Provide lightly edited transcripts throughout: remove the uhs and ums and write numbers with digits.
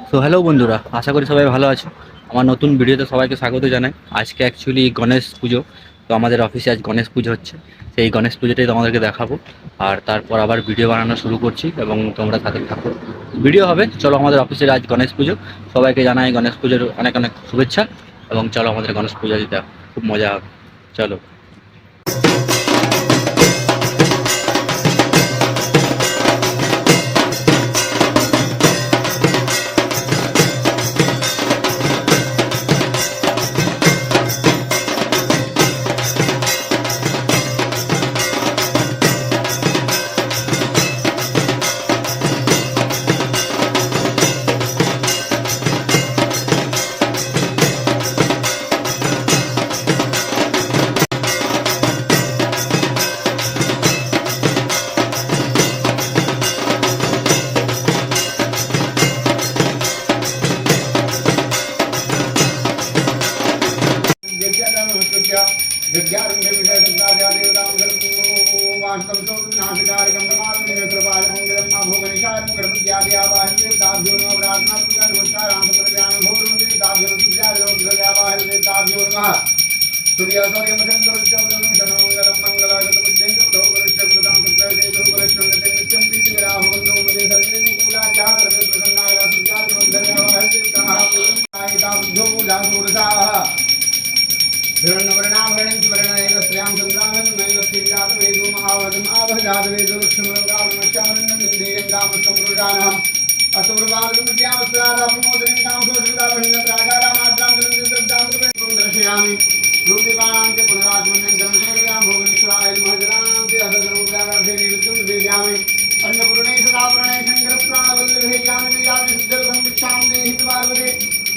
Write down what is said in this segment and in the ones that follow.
তো হ্যালো বন্ধুরা, আশা করি সবাই ভালো আছো। আমার নতুন ভিডিওতে সবাইকে স্বাগত জানাই। আজকে অ্যাকচুয়ালি গণেশ পুজো। তো আমাদের অফিসে আজ গণেশ পুজো হচ্ছে। সেই গণেশ পুজোটাই তোমাদেরকে দেখাবো। আর তারপর আবার ভিডিও বানানো শুরু করছি এবং তোমরা সাথে থাকো। ভিডিও হবে। চলো, আমাদের অফিসের আজ গণেশ পুজো। সবাইকে জানাই গণেশ পুজোর অনেক অনেক শুভেচ্ছা। এবং চলো আমাদের গণেশ পুজো দিতে খুব মজা হবে। চলো।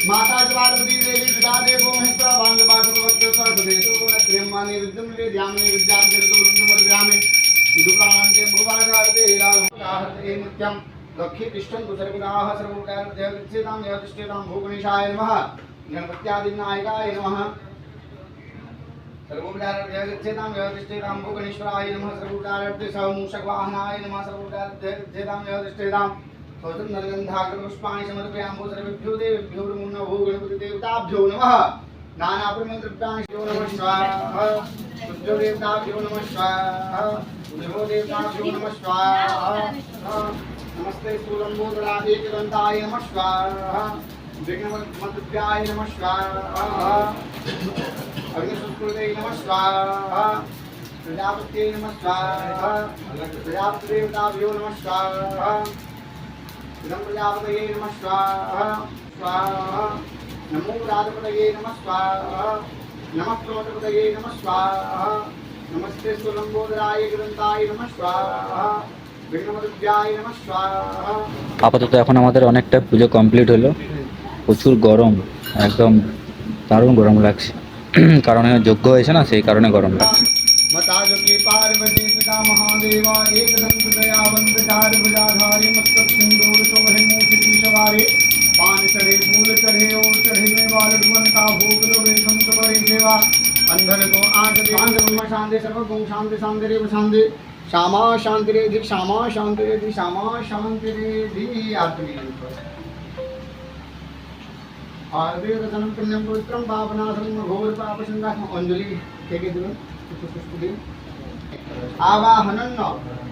माता पार्वती देवी पिता देवो महेश्वरा बांधवासुभक्तो सर्वदेशो प्रेमानि विद्यम्ले ध्याने विद्यांते ऋतुवृन्दमर्व्यामि उदुप्राणान्ते भगवानार्ते लालहते नित्यं लक्ष्ये तिष्ठन्तु सर्वदाः सर्वकार्यदेवच्छेदां यतिष्ठेतां भूगणेशाय नमः गणपत्यादिनायकाय नमः सर्वोपचारदेवच्छेदां यतिष्ठेतां भूगणेश्वराय नमः सर्वोपचारार्थे समूषकवाहनाय नमः सर्वोपचारदेवच्छेदां यतिष्ठेतां पुष्पाणि समर्पयामो सर्वेभ्यो देवेभ्यो नमो गणपति देवताभ्यो नमः नानाप्रमन्त्रप्राणिभ्यो नमः स्वाहा पूज्यो देवताभ्यो नमः स्वाहा देवो देवताभ्यो नमः स्वाहा नमस्ते स्थूलम्बोदराय एकदन्ताय नमः स्वाहा विघ्नमन्त्रप्राय नमः स्वाहा अग्निसंस्कृते नमः स्वाहा प्रजापत्यै नमः स्वाहा प्रजापतिदेवताभ्यो नमः स्वाहा प्रजापतये नमः स्वाहा स्वाहा नमो राजपतये नमः स्वाहा नमः प्रमोदपतये नमः स्वाहा नमस्ते सुलंबोदराय ग्रंथाय नमः स्वाहा विघ्नमद्भ्याय नमः स्वाहा। আপাতত এখন আমাদের অনেকটা পুজো কমপ্লিট হলো। প্রচুর গরম, একদম দারুণ গরম লাগছে। কারণ যজ্ঞ হয়েছে না, সেই কারণে গরম লাগছে। मताजकी पार्वती पिता महादेवा एकदंत दयावंत चार भुजाधारी मस्तक सिंदूर शोभे मूषिकी सवारी पान चढ़े फूल चढ़े और चढ़े में बाल डुबंता भोग लो रेशम कबरी सेवा अंधन को आंख दे ब्रह्म शांति सर्व गुण शांति शांति रेव शांति श्यामा शांति रेधि श्यामा शांति रेधि श्यामा शांति रेधि आत्मी आर्देव रतनं पुण्यं पवित्रं पावनाथं घोर पाप संघातं अंजलि के दिलो आवाहनं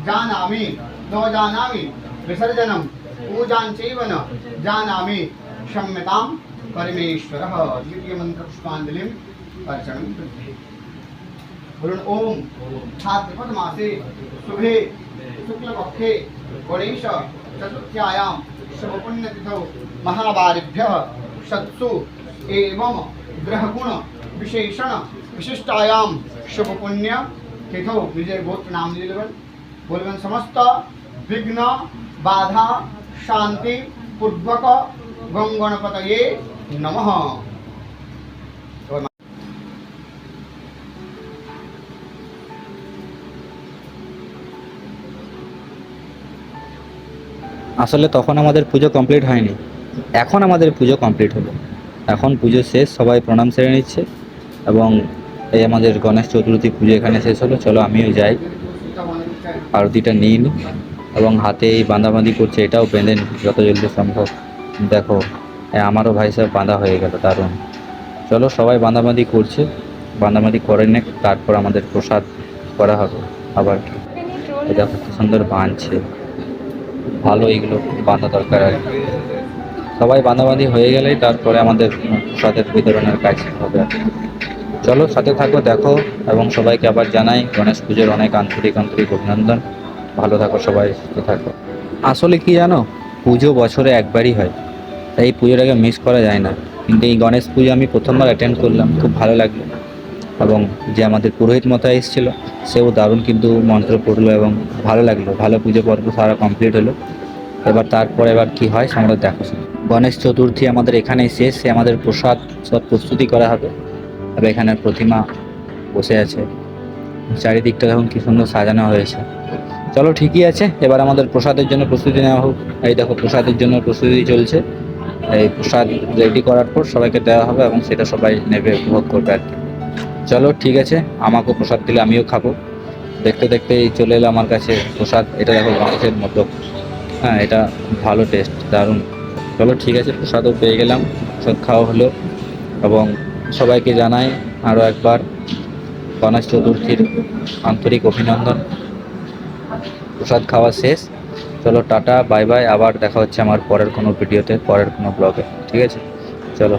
जानामि न जानामि विसर्जनं पूजां चैव न जानामि क्षम्यतां परमेश्वरः। द्वितीय मंत्र पुष्पांजलिं अर्चनं कृते बोलन ओम भाद्रपद मासे शुभे शुक्लपक्षे गणेश चतुर्थ्यायां शुभ पुण्यतिथौ महावारिभ्यः सत्सु एवं ग्रहगुण विशेषण विशिष्टायां शुभ पुण्य तिथौ विजय गोत्र नाम बोलवन समस्त विघ्न बाधा शांति पूर्वक गंगणपतये नमः। আসলে তখন আমাদের পুজো কমপ্লিট হয়নি, এখন আমাদের পুজো কমপ্লিট হলো। এখন পুজো শেষ, সবাই প্রণাম সেরে নিচ্ছে এবং এই আমাদের গণেশ চতুর্থী পুজো এখানে শেষ হলো। চলো আমিও যাই, আরতিটা নিই এবং হাতে এই বাঁধাবাঁধি করছে, এটাও বেঁধে নিই যত জলদি সম্ভব। দেখো আমারও ভাই সাহেব বাঁধা হয়ে গেল, দারুণ। চলো সবাই বাঁধাবাঁধি করছে, বাঁধাবাঁধি করে নে, তারপর আমাদের প্রসাদ করা হবে। আবার কি এই দেখো কি সুন্দর বাঁধছে, ভালো এইগুলো বাঁধা দরকার আর কি। সবাই বাঁধাবাঁধি হয়ে গেলেই তারপরে আমাদের প্রসাদের বিতরণের কাজ হবে আর কি। চলো সাথে থাকো, দেখো, এবং সবাইকে আবার জানাই গণেশ পুজোর অনেক আন্তরিক আন্তরিক অভিনন্দন। ভালো থাকো সবাই, সুস্থ থাকো। আসলে কি জানো, পুজো বছরে একবারই হয়, তাই এই পুজোটাকে মিস করা যায় না। কিন্তু এই গণেশ পুজো আমি প্রথমবার অ্যাটেন্ড করলাম, খুব ভালো লাগলো। এবং যে আমাদের পুরোহিত মশাই এসেছিল, সেও দারুণ কিন্তু মন্ত্র পড়লো এবং ভালো লাগলো। ভালো পুজো পর্ব সারা কমপ্লিট হলো। এবার কি হয় আমরা দেখো। গণেশ চতুর্থী আমাদের এখানেই শেষ, আমাদের প্রসাদ সব প্রস্তুতি করা হবে। তবে এখানে প্রতিমা বসে আছে, চারিদিকটা দেখুন কি সুন্দর সাজানো হয়েছে। চলো ঠিকই আছে, এবার আমাদের প্রসাদের জন্য প্রস্তুতি নেওয়া হোক। এই দেখো প্রসাদের জন্য প্রস্তুতি চলছে। এই প্রসাদ রেডি করার পর সবাইকে দেওয়া হবে এবং সেটা সবাই নেবে, উপভোগ করবে আর কি। চলো ঠিক আছে, আমাকেও প্রসাদ দিলে আমিও খাবো। দেখতে দেখতেই চলে এলো আমার কাছে প্রসাদ। এটা দেখো গণেশের মতো, হ্যাঁ এটা ভালো টেস্ট, দারুণ। চলো ঠিক আছে, প্রসাদও পেয়ে গেলাম, প্রসাদ খাওয়া হলো। এবং সবাইকে জানাই আরও একবার গণেশ চতুর্থীর আন্তরিক অভিনন্দন। প্রসাদ খাওয়া শেষ, চলো টাটা বাই বাই, আবার দেখা হচ্ছে আমার পরের কোনো ভিডিওতে, পরের কোনো ব্লগে, ঠিক আছে? চলো।